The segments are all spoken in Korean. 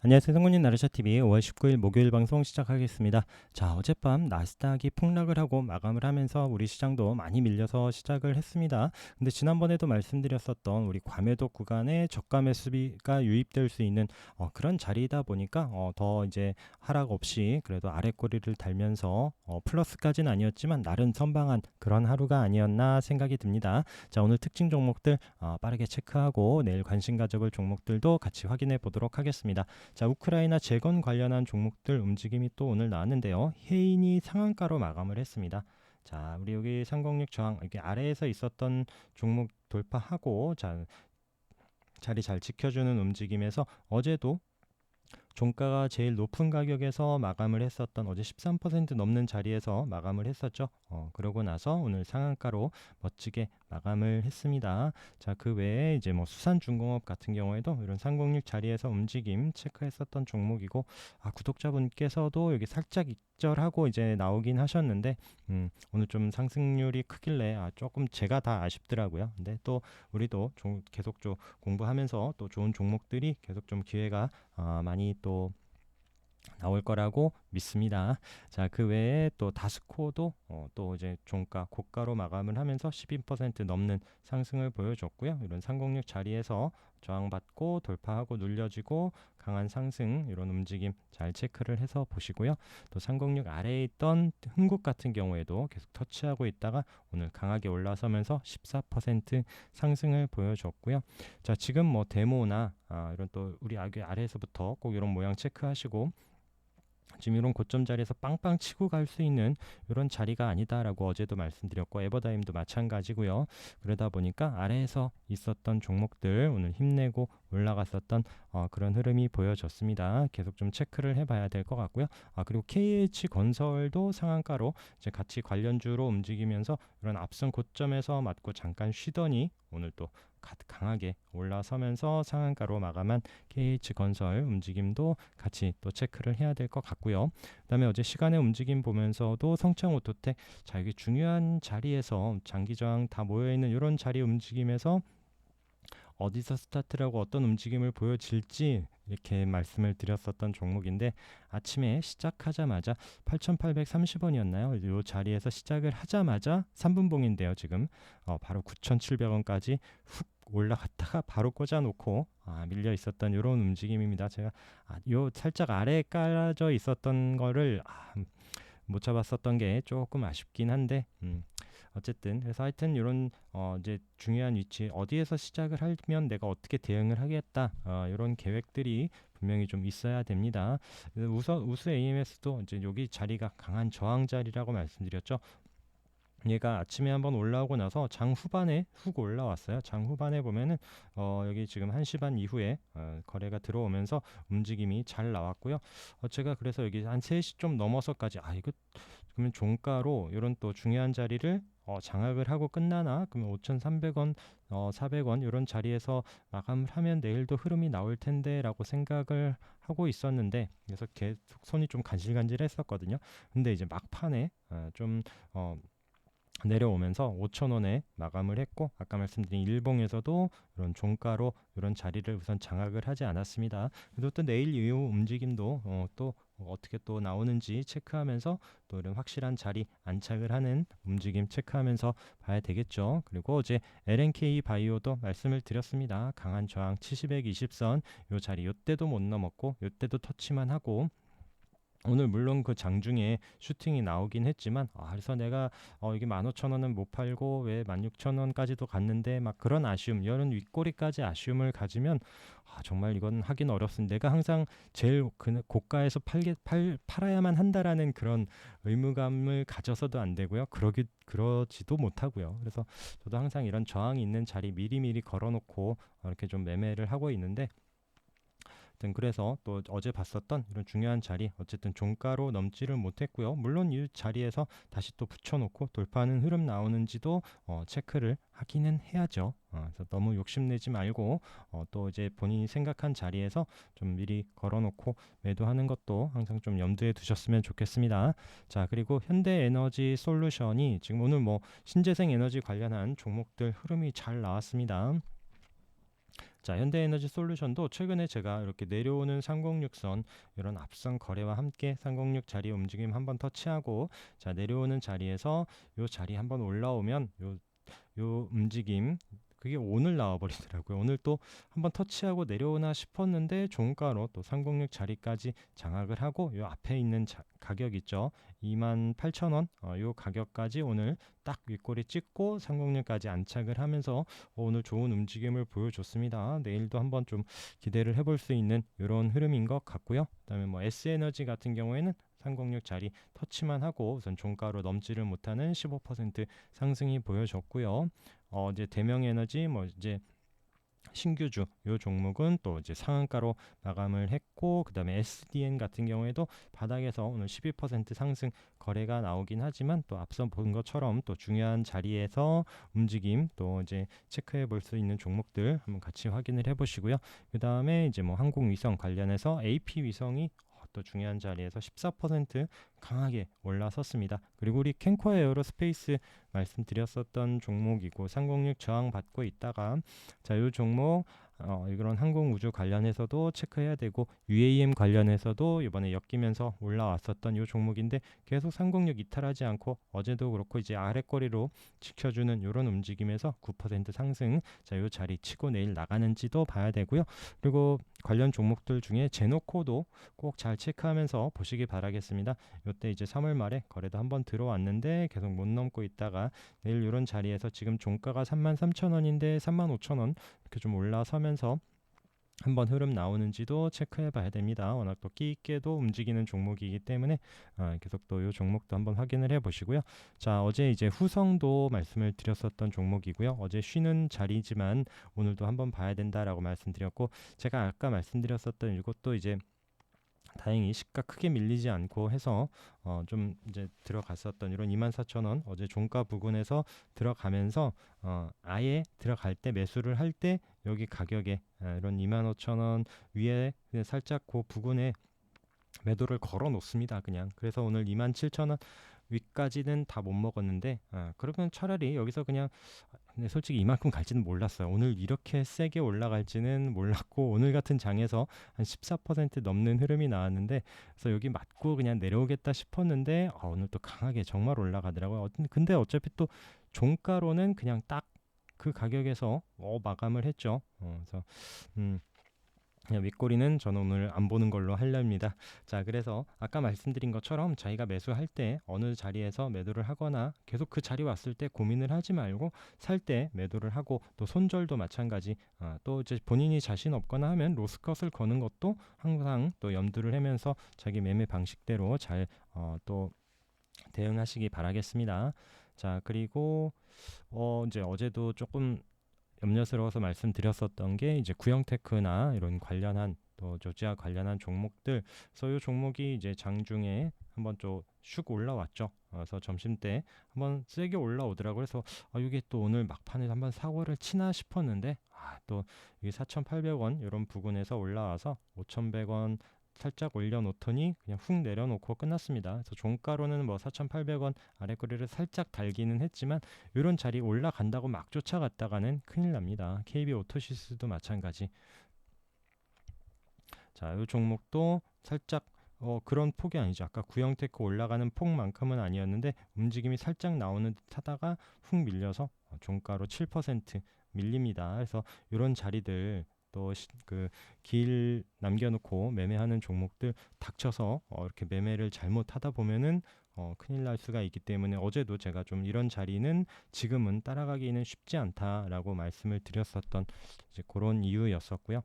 안녕하세요. 성군님 나르샤TV 5월 19일 목요일 방송 시작하겠습니다. 자, 어젯밤 나스닥이 폭락을 하고 마감을 하면서 우리 시장도 많이 밀려서 시작을 했습니다. 근데 지난번에도 말씀드렸었던 우리 과매도 구간에 저가 매수비가 유입될 수 있는 그런 자리이다 보니까 더 이제 하락 없이 그래도 아랫꼬리를 달면서 플러스까지는 아니었지만 나름 선방한 그런 하루가 아니었나 생각이 듭니다. 자, 오늘 특징 종목들 빠르게 체크하고 내일 관심 가져볼 종목들도 같이 확인해 보도록 하겠습니다. 자, 우크라이나 재건 관련한 종목들 움직임이 또 오늘 나왔는데요. 해인이 상한가로 마감을 했습니다. 자, 우리 여기 306 저항 이렇게 아래에서 있었던 종목 돌파하고 자리 잘 지켜주는 움직임에서 어제도 종가가 제일 높은 가격에서 마감을 했었던 어제 13% 넘는 자리에서 마감을 했었죠. 그러고 나서 오늘 상한가로 멋지게 마감을 했습니다. 자, 그 외에 이제 뭐 수산중공업 같은 경우에도 이런 306 자리에서 움직임 체크했었던 종목이고, 구독자분께서도 여기 살짝 익절하고 이제 나오긴 하셨는데, 오늘 좀 상승률이 크길래 조금 제가 다 아쉽더라고요. 근데 또 우리도 계속 좀 공부하면서 또 좋은 종목들이 계속 좀 기회가 많이 또 나올 거라고 믿습니다. 자, 그 외에 또 다스코도 또 이제 종가 고가로 마감을 하면서 12% 넘는 상승을 보여줬고요. 이런 306 자리에서 저항받고 돌파하고 눌려지고 강한 상승 이런 움직임 잘 체크를 해서 보시고요. 또 306 아래에 있던 흥국 같은 경우에도 계속 터치하고 있다가 오늘 강하게 올라서면서 14% 상승을 보여줬고요. 자, 지금 뭐 데모나 이런 또 우리 아래에서부터 꼭 이런 모양 체크하시고, 지금 이런 고점 자리에서 빵빵 치고 갈 수 있는 이런 자리가 아니다라고 어제도 말씀드렸고, 에버다임도 마찬가지고요. 그러다 보니까 아래에서 있었던 종목들 오늘 힘내고 올라갔었던 그런 흐름이 보여졌습니다. 계속 좀 체크를 해봐야 될 것 같고요. 그리고 KH건설도 상한가로 이제 같이 관련주로 움직이면서 이런 앞선 고점에서 맞고 잠깐 쉬더니 오늘 또 강하게 올라서면서 상한가로 마감한 KH건설 움직임도 같이 또 체크를 해야 될 것 같고요. 그다음에 어제 시간의 움직임 보면서도 성창오토텍, 자, 여기 중요한 자리에서 장기 저항 다 모여 있는 이런 자리 움직임에서 어디서 스타트라고 어떤 움직임을 보여질지 이렇게 말씀을 드렸었던 종목인데, 아침에 시작하자마자 8,830원이었나요? 이 자리에서 시작을 하자마자 3분봉인데요. 지금 바로 9,700원까지 훅 올라갔다가 바로 꽂아놓고 밀려 있었던 이런 움직임입니다. 제가 요 살짝 아래에 깔아져 있었던 거를 못 잡았었던 게 조금 아쉽긴 한데, 어쨌든 그래서 하여튼 이런 이제 중요한 위치 어디에서 시작을 하면 내가 어떻게 대응을 하겠다, 이런 계획들이 분명히 좀 있어야 됩니다. 우수 AMS도 이제 여기 자리가 강한 저항 자리라고 말씀드렸죠. 얘가 아침에 한번 올라오고 나서 장 후반에 훅 올라왔어요. 장 후반에 보면은 여기 지금 1시 반 이후에 거래가 들어오면서 움직임이 잘 나왔고요. 제가 그래서 여기 한 3시 좀 넘어서까지 이거 그러면 종가로 이런 또 중요한 자리를 장악을 하고 끝나나? 그러면 5,300원, 400원 이런 자리에서 마감을 하면 내일도 흐름이 나올 텐데라고 생각을 하고 있었는데, 그래서 계속 손이 좀 간질간질했었거든요. 근데 이제 막판에 좀 내려오면서 5,000원에 마감을 했고, 아까 말씀드린 일봉에서도 이런 종가로 이런 자리를 우선 장악을 하지 않았습니다. 그리고 또 내일 이후 움직임도 또 어떻게 또 나오는지 체크하면서 또 이런 확실한 자리 안착을 하는 움직임 체크하면서 봐야 되겠죠. 그리고 어제 LNK 바이오도 말씀을 드렸습니다. 강한 저항 70에 20선 요 자리, 요때도 못 넘었고 요때도 터치만 하고, 오늘 물론 그 장중에 슈팅이 나오긴 했지만, 그래서 내가 이게 15,000원은 못 팔고 왜 16,000원까지도 갔는데 막 그런 아쉬움, 이런 윗꼬리까지 아쉬움을 가지면 정말 이건 하긴 어렵습니다. 내가 항상 제일 고가에서 팔아야만 한다라는 그런 의무감을 가져서도 안 되고요. 그러지도 못하고요. 그래서 저도 항상 이런 저항이 있는 자리 미리미리 걸어놓고 이렇게 좀 매매를 하고 있는데, 그래서 또 어제 봤었던 이런 중요한 자리 어쨌든 종가로 넘지를 못했고요. 물론 이 자리에서 다시 또 붙여놓고 돌파하는 흐름 나오는지도 체크를 하기는 해야죠. 그래서 너무 욕심내지 말고 또 이제 본인이 생각한 자리에서 좀 미리 걸어놓고 매도하는 것도 항상 좀 염두에 두셨으면 좋겠습니다. 자, 그리고 현대에너지 솔루션이 지금 오늘 뭐 신재생 에너지 관련한 종목들 흐름이 잘 나왔습니다. 자, 현대에너지 솔루션도 최근에 제가 이렇게 내려오는 306선 이런 앞선 거래와 함께 306 자리 움직임 한번 터치하고, 자, 내려오는 자리에서 요 자리 한번 올라오면 요 움직임 그게 오늘 나와버리더라고요. 오늘 또 한번 터치하고 내려오나 싶었는데 종가로 또 306 자리까지 장악을 하고 요 앞에 있는 가격 있죠, 28,000원 요 가격까지 오늘 딱 윗꼬리 찍고 306까지 안착을 하면서 오늘 좋은 움직임을 보여줬습니다. 내일도 한번 좀 기대를 해볼 수 있는 이런 흐름인 것 같고요. 그다음에 뭐 S에너지 같은 경우에는 306 자리 터치만 하고 우선 종가로 넘지를 못하는 15% 상승이 보여졌고요. 이제 대명에너지 뭐 이제 신규주 요 종목은 또 이제 상한가로 마감을 했고, 그다음에 SDN 같은 경우에도 바닥에서 오늘 12% 상승 거래가 나오긴 하지만 또 앞서 본 것처럼 또 중요한 자리에서 움직임 또 이제 체크해 볼 수 있는 종목들 한번 같이 확인을 해 보시고요. 그다음에 이제 뭐 항공위성 관련해서 AP위성이 또 중요한 자리에서 14% 강하게 올라섰습니다. 그리고 우리 캔코 에어로스페이스 말씀드렸었던 종목이고 306 저항 받고 있다가, 자, 이 종목 이런 항공우주 관련해서도 체크해야 되고 UAM 관련해서도 이번에 엮이면서 올라왔었던 이 종목인데 계속 306 이탈하지 않고 어제도 그렇고 이제 아랫거리로 지켜주는 이런 움직임에서 9% 상승, 자, 이 자리 치고 내일 나가는지도 봐야 되고요. 그리고 관련 종목들 중에 제노코도 꼭 잘 체크하면서 보시기 바라겠습니다. 이때 이제 3월 말에 거래도 한번 들어왔는데 계속 못 넘고 있다가 내일 이런 자리에서 지금 종가가 33,000원인데 35,000원 이렇게 좀 올라서면서 한번 흐름 나오는지도 체크해 봐야 됩니다. 워낙 또 끼 있게도 움직이는 종목이기 때문에 계속 또 이 종목도 한번 확인을 해 보시고요. 자, 어제 이제 후성도 말씀을 드렸었던 종목이고요. 어제 쉬는 자리지만 오늘도 한번 봐야 된다라고 말씀드렸고, 제가 아까 말씀드렸었던 이것도 이제 다행히 시가 크게 밀리지 않고 해서 좀 이제 들어갔었던 이런 24,000원 어제 종가 부근에서 들어가면서 아예 들어갈 때 매수를 할 때 여기 가격에 이런 25,000원 위에 그냥 살짝 그 부근에 매도를 걸어 놓습니다. 그냥. 그래서 오늘 27,000원 위까지는 다 못 먹었는데, 그러면 차라리 여기서 그냥, 근데 솔직히 이만큼 갈지는 몰랐어요. 오늘 이렇게 세게 올라갈지는 몰랐고, 오늘 같은 장에서 한 14% 넘는 흐름이 나왔는데, 그래서 여기 맞고 그냥 내려오겠다 싶었는데 오늘 또 강하게 정말 올라가더라고요. 근데 어차피 또 종가로는 그냥 딱 그 가격에서 마감을 했죠. 그래서 그냥 윗꼬리는 저는 오늘 안 보는 걸로 하렵니다. 자, 그래서 아까 말씀드린 것처럼 저희가 매수할 때 어느 자리에서 매도를 하거나 계속 그 자리 왔을 때 고민을 하지 말고 살 때 매도를 하고, 또 손절도 마찬가지, 또 이제 본인이 자신 없거나 하면 로스컷을 거는 것도 항상 또 염두를 하면서 자기 매매 방식대로 잘 또 대응하시기 바라겠습니다. 자, 그리고 이제 어제도 조금 염려스러워서 말씀드렸었던 게 이제 구형테크나 이런 관련한 또 조지아 관련한 종목들. 그래서 이 종목이 이제 장중에 한번 좀 슉 올라왔죠. 그래서 점심 때 한번 세게 올라오더라고요. 그래서 이게 또 오늘 막판에 한번 사고를 치나 싶었는데 또 이게 4,800원 이런 부근에서 올라와서 5,100원 살짝 올려놓더니 그냥 훅 내려놓고 끝났습니다. 그래서 종가로는 뭐 4,800원 아래꼬리를 살짝 달기는 했지만 이런 자리 올라간다고 막 쫓아갔다가는 큰일 납니다. KB 오토시스도 마찬가지. 자, 이 종목도 살짝 그런 폭이 아니죠. 아까 구형테크 올라가는 폭만큼은 아니었는데 움직임이 살짝 나오는 듯 하다가 훅 밀려서 종가로 7% 밀립니다. 그래서 이런 자리들 또 그 길 남겨놓고 매매하는 종목들 닥쳐서 이렇게 매매를 잘못하다 보면은 큰일 날 수가 있기 때문에 어제도 제가 좀 이런 자리는 지금은 따라가기는 쉽지 않다라고 말씀을 드렸었던 이제 그런 이유였었고요.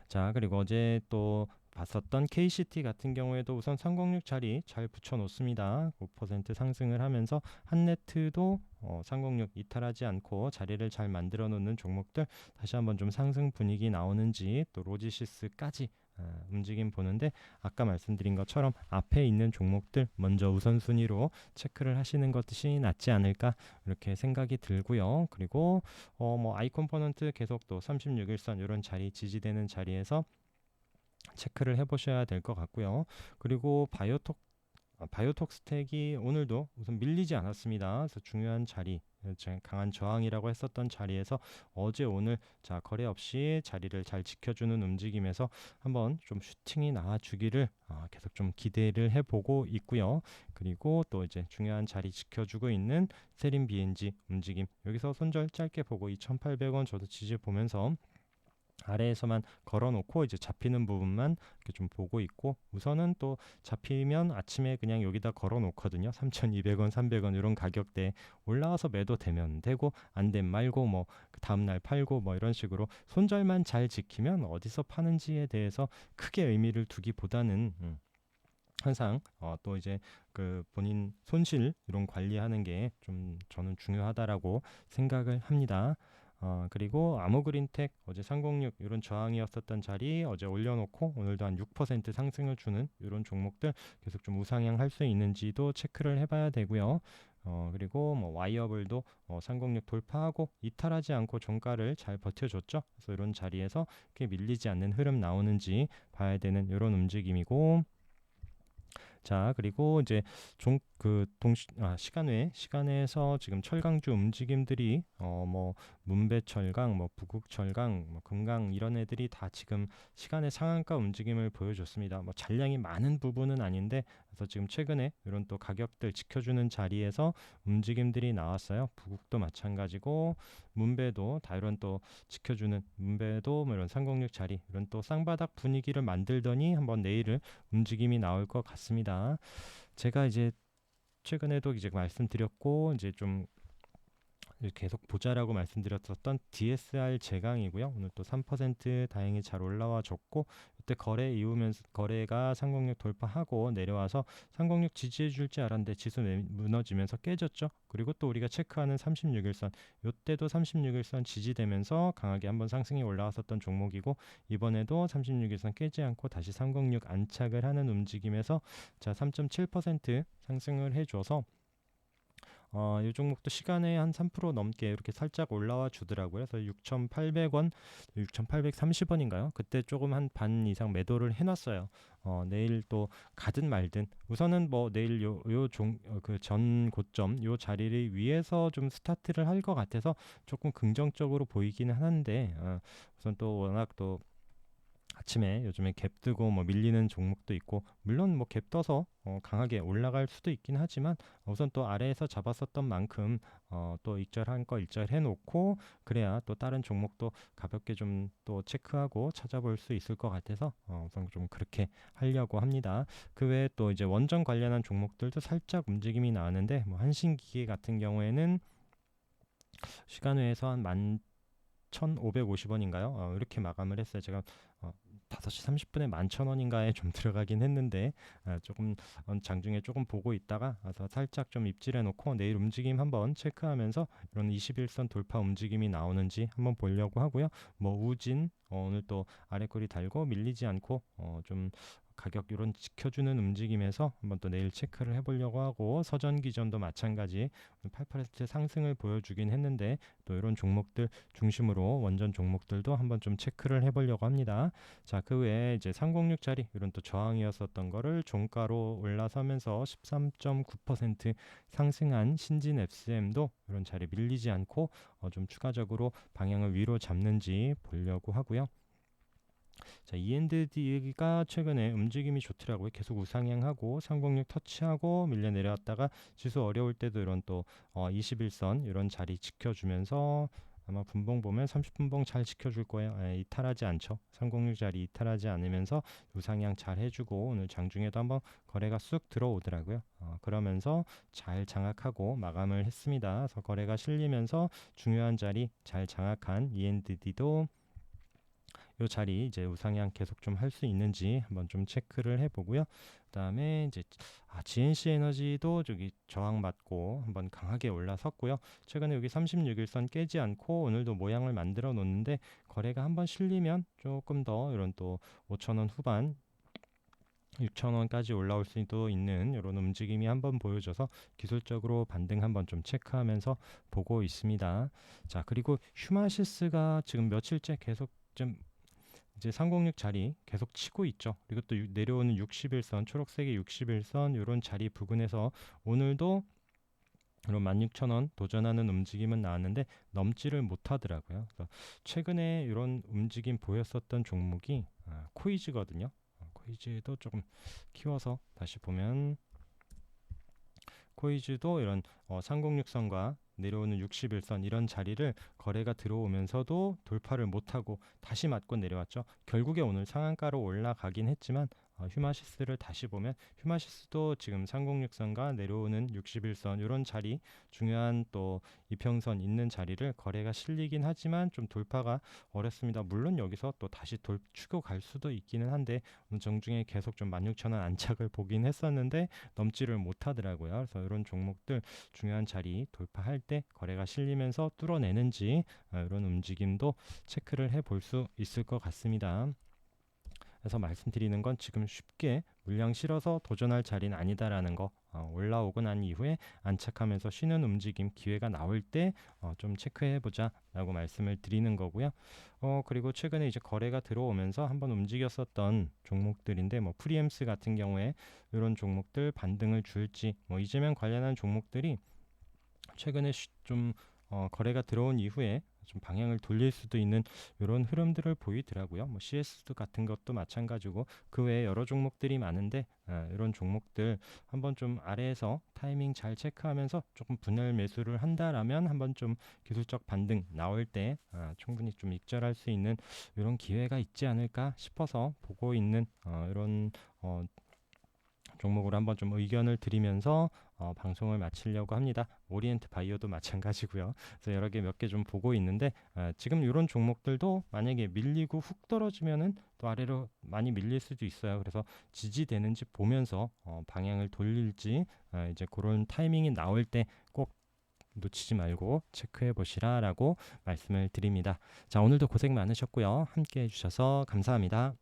자, 그리고 어제 또 봤었던 KCT 같은 경우에도 우선 306 자리 잘 붙여놓습니다. 5% 상승을 하면서 한네트도 306 이탈하지 않고 자리를 잘 만들어 놓는 종목들 다시 한번 좀 상승 분위기 나오는지, 또 로지시스까지 움직임 보는데 아까 말씀드린 것처럼 앞에 있는 종목들 먼저 우선순위로 체크를 하시는 것이 낫지 않을까 이렇게 생각이 들고요. 그리고 뭐 아이컴포넌트 계속 또 36일선 이런 자리 지지되는 자리에서 체크를 해보셔야 될 것 같고요. 그리고 바이오톡 바이오톡스텍이 오늘도 우선 밀리지 않았습니다. 그래서 중요한 자리, 강한 저항이라고 했었던 자리에서 어제 오늘 자 거래 없이 자리를 잘 지켜주는 움직임에서 한번 좀 슈팅이 나와주기를 계속 좀 기대를 해보고 있고요. 그리고 또 이제 중요한 자리 지켜주고 있는 세린 BNG 움직임, 여기서 손절 짧게 보고 2,800원 저도 지지 보면서 아래에서만 걸어놓고 이제 잡히는 부분만 이렇게 좀 보고 있고, 우선은 또 잡히면 아침에 그냥 여기다 걸어놓거든요. 3,200원, 300원 이런 가격대에 올라와서 매도되면 되고, 안 되면 말고 뭐 그 다음날 팔고 뭐 이런 식으로 손절만 잘 지키면 어디서 파는지에 대해서 크게 의미를 두기보다는 항상 또 이제 그 본인 손실 이런 관리하는 게 좀 저는 중요하다라고 생각을 합니다. 그리고 아모그린텍 어제 306 이런 저항이었었던 자리 어제 올려놓고 오늘도 한 6% 상승을 주는 이런 종목들 계속 좀 우상향 할 수 있는지도 체크를 해봐야 되고요. 그리고 뭐 와이어블도 306 돌파하고 이탈하지 않고 종가를 잘 버텨줬죠. 그래서 이런 자리에서 이렇게 밀리지 않는 흐름 나오는지 봐야 되는 이런 움직임이고, 자, 그리고 이제 시간외에서 지금 철강주 움직임들이 뭐 문배철강, 뭐 부국철강, 뭐 금강 이런 애들이 다 지금 시간의 상한가 움직임을 보여줬습니다. 뭐 잔량이 많은 부분은 아닌데, 그래서 지금 최근에 이런 또 가격들 지켜주는 자리에서 움직임들이 나왔어요. 부국도 마찬가지고 문배도 다 이런 또 지켜주는, 문배도 뭐 이런 306 자리 이런 또 쌍바닥 분위기를 만들더니 한번 내일을 움직임이 나올 것 같습니다. 제가 이제 최근에도 이제 말씀드렸고 이제 좀 계속 보자라고 말씀드렸었던 DSR 제강이고요. 오늘 또 3% 다행히 잘 올라와 줬고, 이때 거래 이후면서 거래가 306 돌파하고 내려와서 306 지지해 줄지 알았는데 지수 무너지면서 깨졌죠. 그리고 또 우리가 체크하는 36일선, 이때도 36일선 지지되면서 강하게 한번 상승이 올라왔었던 종목이고, 이번에도 36일선 깨지 않고 다시 306 안착을 하는 움직임에서 자 3.7% 상승을 해줘서 이 종목도 시간에 한 3% 넘게 이렇게 살짝 올라와 주더라고요. 그래서 6,800원, 6,830원인가요? 그때 조금 한 반 이상 매도를 해놨어요. 내일 또 가든 말든 우선은 뭐 내일 그 전 고점 요 자리를 위해서 좀 스타트를 할 것 같아서 조금 긍정적으로 보이기는 하는데, 우선 또 워낙 또 아침에 요즘에 갭 뜨고 뭐 밀리는 종목도 있고, 물론 뭐 갭 떠서 강하게 올라갈 수도 있긴 하지만 우선 또 아래에서 잡았었던 만큼 또 익절한 거 익절해 놓고 그래야 또 다른 종목도 가볍게 좀 또 체크하고 찾아볼 수 있을 것 같아서 우선 좀 그렇게 하려고 합니다. 그 외에 또 이제 원전 관련한 종목들도 살짝 움직임이 나왔는데, 뭐 한신기계 같은 경우에는 시간외에서 한 11,550원인가요? 이렇게 마감을 했어요. 제가 5시 30분에 11,000원인가에 좀 들어가긴 했는데, 조금 장중에 조금 보고 있다가 살짝 좀 입질해 놓고 내일 움직임 한번 체크하면서 이런 21선 돌파 움직임이 나오는지 한번 보려고 하고요. 뭐 우진 오늘 또 아래 꼬리 달고 밀리지 않고 좀 가격 이런 지켜주는 움직임에서 한번 또 내일 체크를 해보려고 하고, 서전기전도 마찬가지 8% 상승을 보여주긴 했는데 또 이런 종목들 중심으로 원전 종목들도 한번 좀 체크를 해보려고 합니다. 자, 그 외에 이제 306짜리 이런 또 저항이었었던 거를 종가로 올라서면서 13.9% 상승한 신진 FCM도 이런 자리 밀리지 않고 좀 추가적으로 방향을 위로 잡는지 보려고 하고요. 자, END가 최근에 움직임이 좋더라고요. 계속 우상향하고 306 터치하고 밀려 내려왔다가 지수 어려울 때도 이런 또 21선 이런 자리 지켜주면서 아마 분봉 보면 30분봉 잘 지켜줄 거예요. 이탈하지 않죠. 306 자리 이탈하지 않으면서 우상향 잘 해주고 오늘 장중에도 한번 거래가 쑥 들어오더라고요. 그러면서 잘 장악하고 마감을 했습니다. 그래서 거래가 실리면서 중요한 자리 잘 장악한 END도 요 자리 이제 우상향 계속 좀 할 수 있는지 한번 좀 체크를 해보고요. 그다음에 이제 GNC 에너지도 저기 저항 맞고 한번 강하게 올라섰고요. 최근에 여기 36일선 깨지 않고 오늘도 모양을 만들어 놓는데, 거래가 한번 실리면 조금 더 이런 또 5,000원 후반 6,000원까지 올라올 수도 있는 이런 움직임이 한번 보여줘서 기술적으로 반등 한번 좀 체크하면서 보고 있습니다. 자, 그리고 휴마시스가 지금 며칠째 계속 좀 이제 306 자리 계속 치고 있죠. 그리고 또 내려오는 61선, 초록색의 61선 이런 자리 부근에서 오늘도 그럼 16,000원 도전하는 움직임은 나왔는데 넘지를 못하더라고요. 그래서 최근에 이런 움직임 보였었던 종목이 코이즈거든요. 코이즈도 조금 키워서 다시 보면 코이즈도 이런 306선과 내려오는 61선 이런 자리를 거래가 들어오면서도 돌파를 못하고 다시 맞고 내려왔죠. 결국에 오늘 상한가로 올라가긴 했지만 휴마시스를 다시 보면 휴마시스도 지금 306선과 내려오는 61선 이런 자리 중요한 또 이평선 있는 자리를 거래가 실리긴 하지만 좀 돌파가 어렵습니다. 물론 여기서 또 다시 치고 갈 수도 있기는 한데 오늘 정중에 계속 좀 16,000원 안착을 보긴 했었는데 넘지를 못하더라고요. 그래서 이런 종목들 중요한 자리 돌파할 때 거래가 실리면서 뚫어내는지 이런 움직임도 체크를 해볼 수 있을 것 같습니다. 그래서 말씀드리는 건 지금 쉽게 물량 실어서 도전할 자리는 아니다라는 거 올라오고 난 이후에 안착하면서 쉬는 움직임 기회가 나올 때 좀 체크해보자 라고 말씀을 드리는 거고요. 그리고 최근에 이제 거래가 들어오면서 한번 움직였었던 종목들인데 뭐 프리엠스 같은 경우에 이런 종목들 반등을 줄지 뭐 이재명 관련한 종목들이 최근에 좀 거래가 들어온 이후에 좀 방향을 돌릴 수도 있는 이런 흐름들을 보이더라고요. 뭐 CS 같은 것도 마찬가지고 그 외에 여러 종목들이 많은데 이런 종목들 한번 좀 아래에서 타이밍 잘 체크하면서 조금 분할 매수를 한다라면 한번 좀 기술적 반등 나올 때 충분히 좀 익절할 수 있는 이런 기회가 있지 않을까 싶어서 보고 있는 이런 종목으로 한번 좀 의견을 드리면서 방송을 마치려고 합니다. 오리엔트 바이오도 마찬가지고요. 그래서 여러 개 몇 개 좀 보고 있는데 지금 이런 종목들도 만약에 밀리고 훅 떨어지면은 또 아래로 많이 밀릴 수도 있어요. 그래서 지지되는지 보면서 방향을 돌릴지 이제 그런 타이밍이 나올 때 꼭 놓치지 말고 체크해 보시라라고 말씀을 드립니다. 자, 오늘도 고생 많으셨고요. 함께 해주셔서 감사합니다.